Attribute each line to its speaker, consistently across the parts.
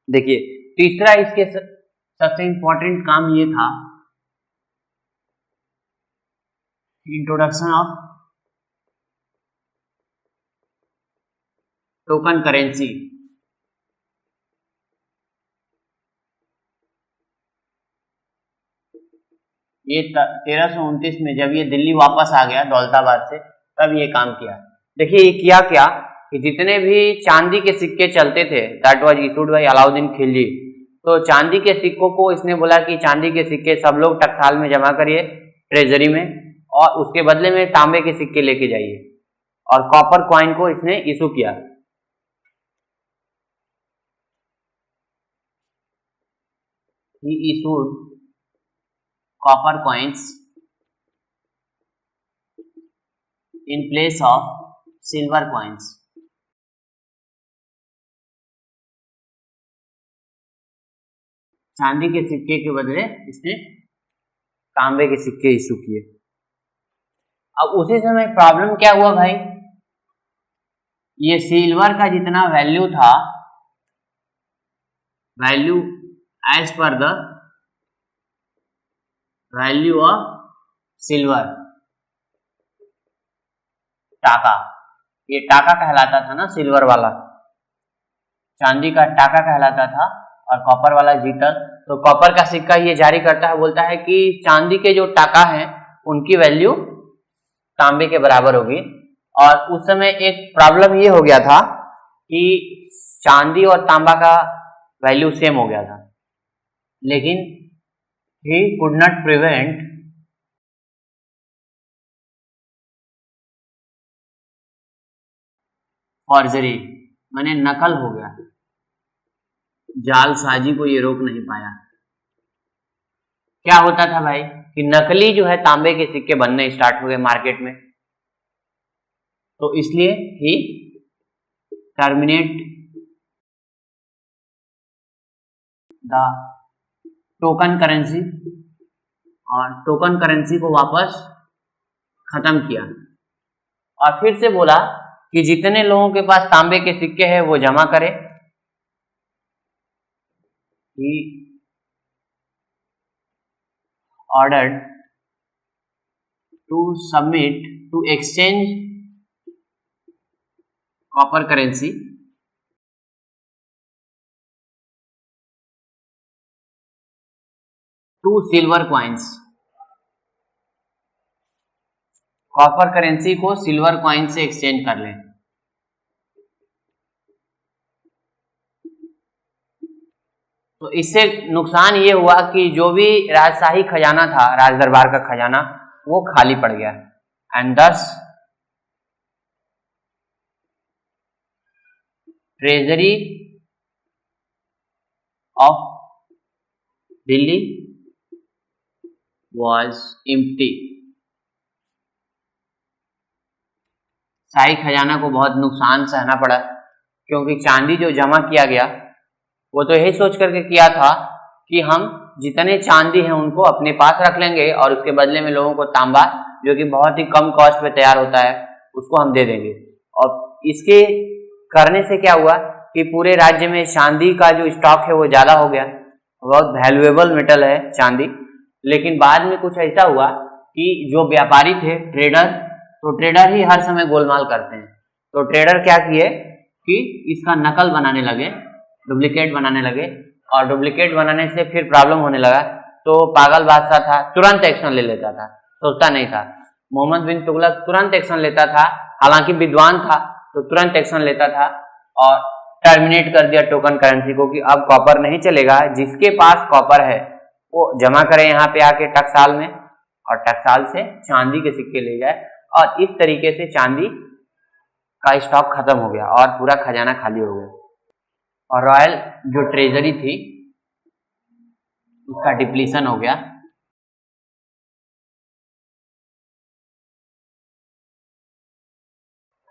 Speaker 1: देखिए तीसरा इसके सबसे इंपॉर्टेंट काम ये था, इंट्रोडक्शन ऑफ टोकन करेंसी। ये 1329 में जब ये दिल्ली वापस आ गया दौलताबाद से, तब ये काम किया। देखिए ये किया क्या कि जितने भी चांदी के सिक्के चलते थे, that was issued by Alauddin Khilji, तो चांदी के सिक्कों को इसने बोला कि चांदी के सिक्के सब लोग टकसाल में जमा करिए ट्रेजरी में, और उसके बदले में तांबे के सिक्के लेके जाइए, और कॉपर कॉइन को इसने इशू किया। He issued copper coins in place of silver coins. चांदी के सिक्के के बदले इसने तांबे के सिक्के इशू किए। अब उसी समय प्रॉब्लम क्या हुआ भाई, ये सिल्वर का जितना वैल्यू था, value as per the value of silver, टाका, ये टाका कहलाता था ना, सिल्वर वाला चांदी का टाका कहलाता था, और कॉपर वाला जीतल। तो कॉपर का सिक्का ये जारी करता है, बोलता है कि चांदी के जो टाका हैं उनकी वैल्यू तांबे के बराबर होगी। और उस समय एक प्रॉब्लम ये हो गया था कि चांदी और तांबा का वैल्यू सेम हो गया था, लेकिन he could not prevent forgery, माने नकल हो गया, जालसाजी को ये रोक नहीं पाया। क्या होता था भाई कि नकली जो है तांबे के सिक्के बनने स्टार्ट हो गए मार्केट में, तो इसलिए ही टर्मिनेट द टोकन करेंसी, और टोकन करेंसी को वापस खत्म किया, और फिर से बोला कि जितने लोगों के पास तांबे के सिक्के हैं वो जमा करें। He ordered to submit to exchange copper currency to silver coins, copper currency को सिल्वर कॉइन से एक्सचेंज कर लें। तो इससे नुकसान ये हुआ कि जो भी राजशाही खजाना था, राज दरबार का खजाना, वो खाली पड़ गया, एंड दस treasury of Delhi was empty। शाही खजाना को बहुत नुकसान सहना पड़ा, क्योंकि चांदी जो जमा किया गया वो तो यही सोच करके किया था कि हम जितने चांदी हैं उनको अपने पास रख लेंगे, और उसके बदले में लोगों को तांबा, जो कि बहुत ही कम कॉस्ट पे तैयार होता है, उसको हम दे देंगे। और इसके करने से क्या हुआ कि पूरे राज्य में चांदी का जो स्टॉक है वो ज़्यादा हो गया, बहुत वैल्यूएबल मेटल है चांदी। लेकिन बाद में कुछ ऐसा हुआ कि जो व्यापारी थे, ट्रेडर, तो ट्रेडर ही हर समय गोलमाल करते हैं, तो ट्रेडर क्या किए कि इसका नकल बनाने लगे, डुप्लीकेट बनाने लगे, और डुप्लीकेट बनाने से फिर प्रॉब्लम होने लगा। तो पागल बादशाह था, तुरंत एक्शन ले लेता था, सोचता नहीं था। मोहम्मद बिन तुगलक तुरंत एक्शन लेता था, हालांकि विद्वान था तो तुरंत एक्शन लेता था, और टर्मिनेट कर दिया टोकन करेंसी को कि अब कॉपर नहीं चलेगा, जिसके पास कॉपर है वो जमा करे यहाँ पे आके टकसाल में, और टकसाल से चांदी के सिक्के ले जाए। और इस तरीके से चांदी का स्टॉक खत्म हो गया और पूरा खजाना खाली हो गया, और रॉयल जो ट्रेजरी थी उसका डिप्लीशन हो गया।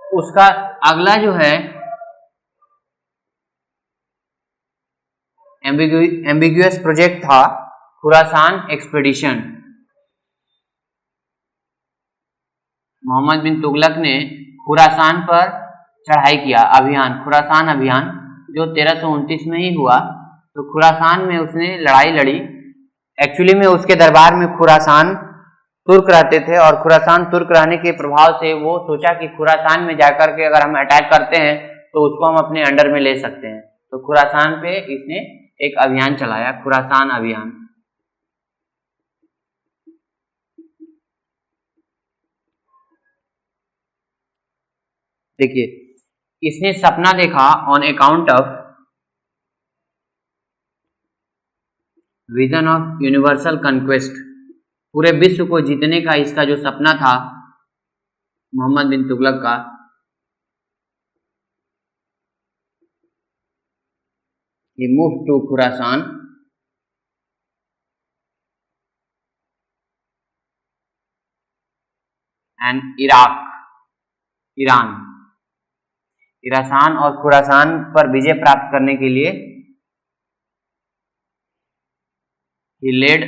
Speaker 1: उसका अगला जो है एम्बिगुअस प्रोजेक्ट था खुरासान एक्सपेडिशन। मोहम्मद बिन तुगलक ने खुरासान पर चढ़ाई किया, अभियान, खुरासान अभियान, जो 1329 में ही हुआ, तो खुरासान में उसने लड़ाई लड़ी। एक्चुअली में उसके दरबार में खुरासान तुर्क रहते थे और खुरासान तुर्क रहने के प्रभाव से वो सोचा कि खुरासान में जाकर के अगर हम अटैक करते हैं तो उसको हम अपने अंडर में ले सकते हैं। तो खुरासान पे इसने एक अभियान चलाया, खुरासान अभियान। देखिए, इसने सपना देखा on account of vision of universal conquest, पूरे विश्व को जीतने का इसका जो सपना था मोहम्मद बिन तुगलक का, he moved to Khurasan and Iraq, Iran, Khorasan और खुरासान पर विजय प्राप्त करने के लिए he led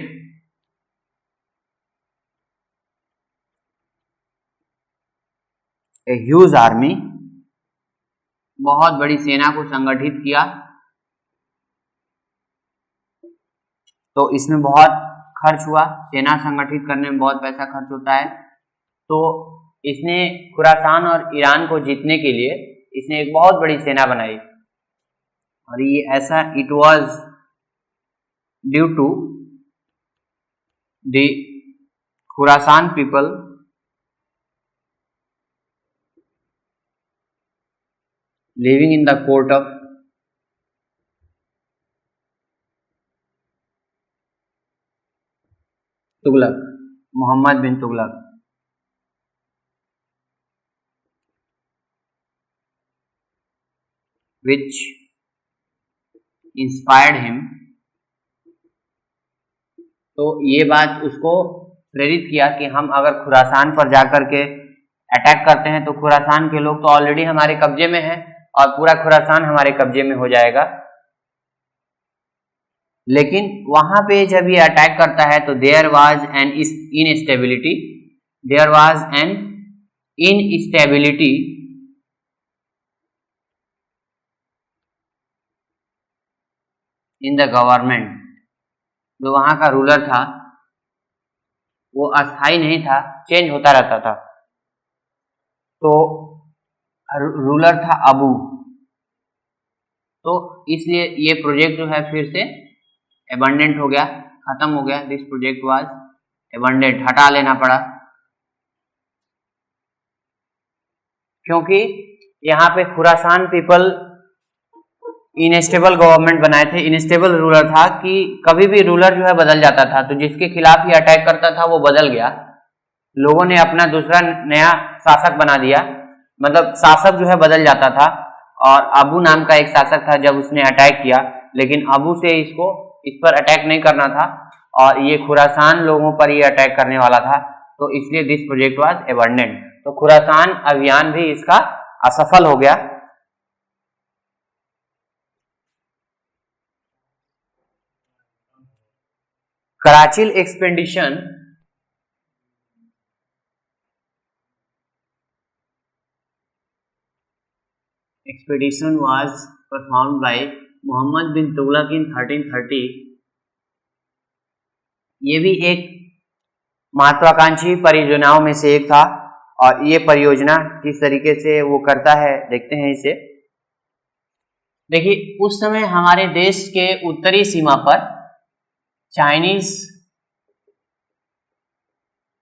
Speaker 1: a huge army, बहुत बड़ी सेना को संगठित किया। तो इसमें बहुत खर्च हुआ, सेना संगठित करने में बहुत पैसा खर्च होता है। तो इसने खुरासान और ईरान को जीतने के लिए इसने एक बहुत बड़ी सेना बनाई और ये ऐसा it was due to the Khurasan people living in the court of Tughlaq, Muhammad bin Tughlaq, which inspired him। तो ये बात उसको प्रेरित किया कि हम अगर खुरासान पर जाकर के अटैक करते हैं तो खुरासान के लोग तो ऑलरेडी हमारे कब्जे में हैं और पूरा खुरासान हमारे कब्जे में हो जाएगा। लेकिन वहां पे जब ये अटैक करता है तो there was an instability in the government. जो वहां का रूलर था वो अस्थायी नहीं था, चेंज होता रहता था। तो रूलर था अबू, तो इसलिए ये प्रोजेक्ट जो है फिर से एबंडेंट हो गया, खत्म हो गया। दिस प्रोजेक्ट वाज एबंडेंट, हटा लेना पड़ा, क्योंकि यहाँ पे खुरासान पीपल इनस्टेबल गवर्नमेंट बनाए थे। इनस्टेबल रूलर था कि कभी भी रूलर जो है बदल जाता था, तो जिसके खिलाफ ही अटैक करता था वो बदल गया। लोगों ने अपना दूसरा नया शासक बना दिया, मतलब शासक जो है बदल जाता था। और अबू नाम का एक शासक था, जब उसने अटैक किया, लेकिन अबू से इस पर अटैक नहीं करना था और ये खुरासान लोगों पर ये अटैक करने वाला था, तो इसलिए दिस प्रोजेक्ट वाज एबंडेंट। तो खुरासान अभियान भी इसका असफल हो गया। Qarachil expedition was performed by Mohammad bin Tughlaq in 1330। ये भी एक महत्वाकांक्षी परियोजनाओं में से एक था और ये परियोजना किस तरीके से वो करता है देखते हैं इसे। देखिए, उस समय हमारे देश के उत्तरी सीमा पर चाइनीज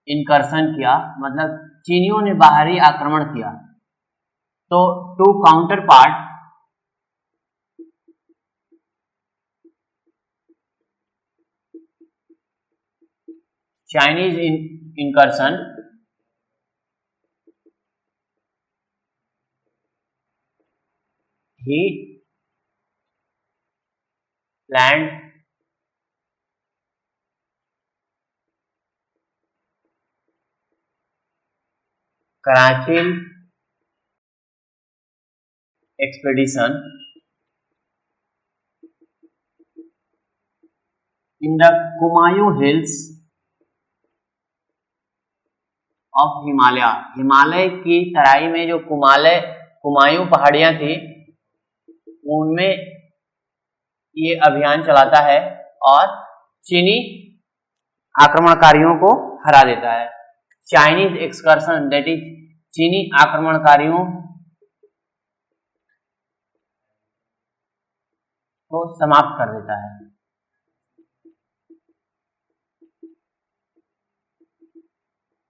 Speaker 1: इनकर्सन किया, मतलब चीनियों ने बाहरी आक्रमण किया। तो to counter part Chinese incursion, he land Qarachil expedition in the Kumayu Hills of Himalaya. Himalaya की तराई में जो कुमायूं पहाड़ियां थी, उनमें ये अभियान चलाता है और चीनी आक्रमणकारियों को हरा देता है। चाइनीज एक्सकर्शन दैट इज चीनी आक्रमणकारियों को समाप्त कर देता है।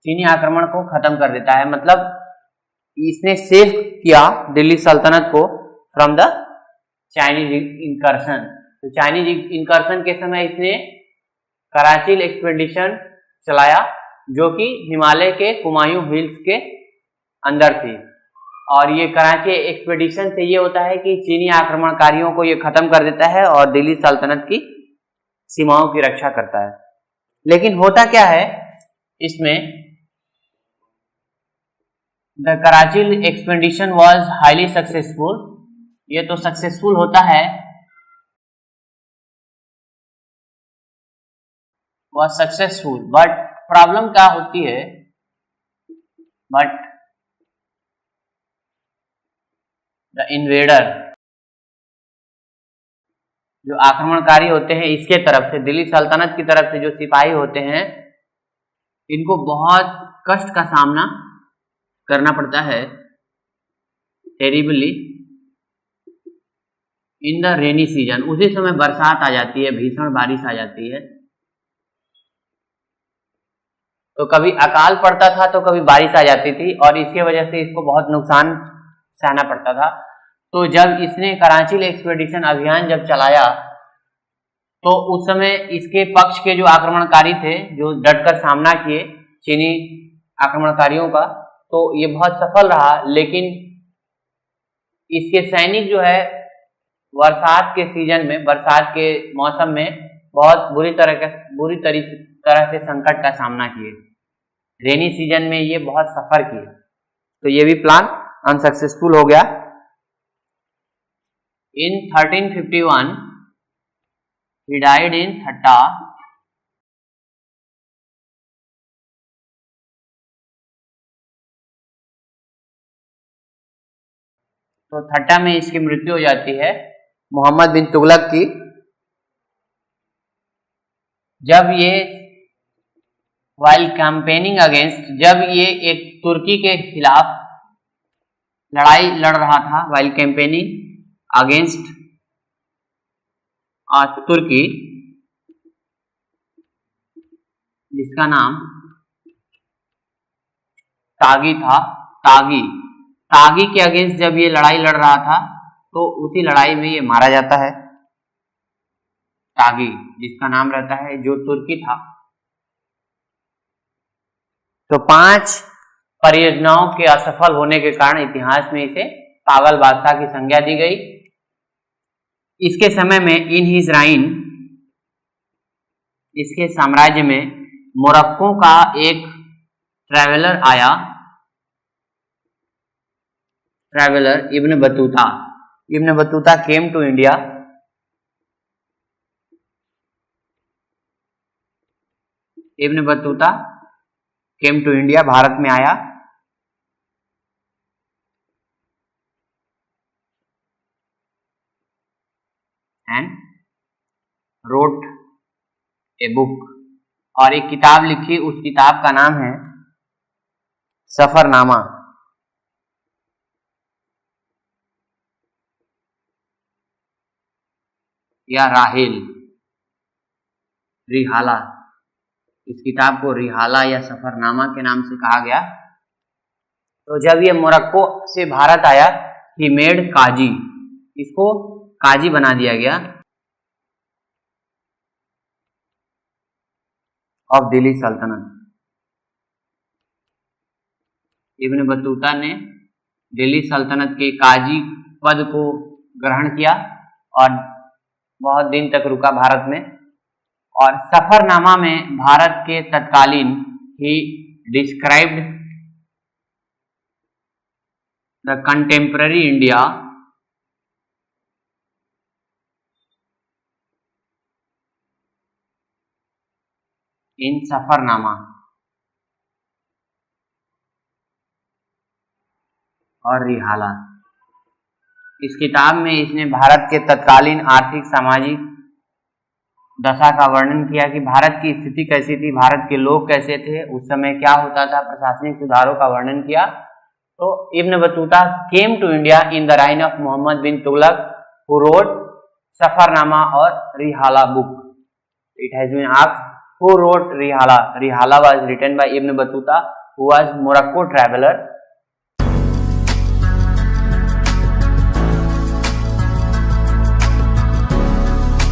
Speaker 1: चीनी आक्रमण को खत्म कर देता है, मतलब इसने सेव किया दिल्ली सल्तनत को फ्रॉम द चाइनीज इनकर्शन। तो चाइनीज इनकर्शन के समय इसने कराची एक्सपेडिशन चलाया जो कि हिमालय के कुमायूं हिल्स के अंदर थी। और ये कराची एक्सपेडिशन से ये होता है कि चीनी आक्रमणकारियों को ये खत्म कर देता है और दिल्ली सल्तनत की सीमाओं की रक्षा करता है। लेकिन होता क्या है इसमें, the Karachi expedition was highly successful. ये तो सक्सेसफुल होता है, वॉज सक्सेसफुल, बट प्रॉब्लम क्या होती है, बट द इन्वेडर जो आक्रमणकारी होते हैं इसके तरफ से, दिल्ली सल्तनत की तरफ से जो सिपाही होते हैं, इनको बहुत कष्ट का सामना करना पड़ता है terribly in the rainy season. उसी समय बरसात आ जाती है, भीषण बारिश आ जाती है। तो कभी अकाल पड़ता था तो कभी बारिश आ जाती थी और इसकी वजह से इसको बहुत नुकसान सहना पड़ता था। तो जब इसने कराची एक्सपेडिशन अभियान जब चलाया तो उस समय इसके पक्ष के जो आक्रमणकारी थे, जो डटकर सामना किए चीनी आक्रमणकारियों का, तो ये बहुत सफल रहा। लेकिन इसके सैनिक जो है बरसात के सीजन में, बरसात के मौसम में बहुत बुरी तरह से संकट का सामना किए। रेनी सीजन में ये बहुत सफर किए, तो ये भी प्लान अनसक्सेसफुल हो गया। In 1351 he died in Thatta. तो थट्टा में इसकी मृत्यु हो जाती है मोहम्मद बिन तुगलक की। जब ये वाइल कैंपेनिंग अगेंस्ट, जब ये एक तुर्की के खिलाफ लड़ाई लड़ रहा था, वाइल कैंपेनिंग अगेंस्ट तुर्की, जिसका नाम तागी था, तागी के अगेंस्ट जब ये लड़ाई लड़ रहा था तो उसी लड़ाई में ये मारा जाता है। तागी जिसका नाम रहता है, जो तुर्की था। तो 5 परियोजनाओं के असफल होने के कारण इतिहास में इसे पागल बादशाह की संज्ञा दी गई। इसके समय में इन हिज राइन, इसके साम्राज्य में मोरक्को का एक ट्रैवलर आया, traveller Ibn Battuta. Ibn Battuta came to India. Ibn Battuta came to India, Bharat में आया। एंड रोट ए बुक, और एक किताब लिखी। उस किताब का नाम है सफरनामा या राहिल, रिहाला। इस किताब को रिहाला या सफरनामा के नाम से कहा गया। तो जब ये मोरक्को से भारत आया, ही मेड काजी, इसको काजी बना दिया गया ऑफ दिल्ली सल्तनत। इब्न बतूता ने दिल्ली सल्तनत के काजी पद को ग्रहण किया और बहुत दिन तक रुका भारत में। और सफरनामा में भारत के तत्कालीन he described the contemporary India in Safarnama, और रिहाला। इस किताब में इसने भारत के तत्कालीन आर्थिक सामाजिक दशा का वर्णन किया कि भारत की स्थिति कैसी थी, भारत के लोग कैसे थे, उस समय क्या होता था, प्रशासनिक सुधारों का वर्णन किया। तो Ibn Battuta came to India in the reign of Mohammad bin Tughlaq who wrote Safarnama और Rihla book. It has been asked who wrote Rihla. Rihla was written by Ibn Battuta who was Morocco traveller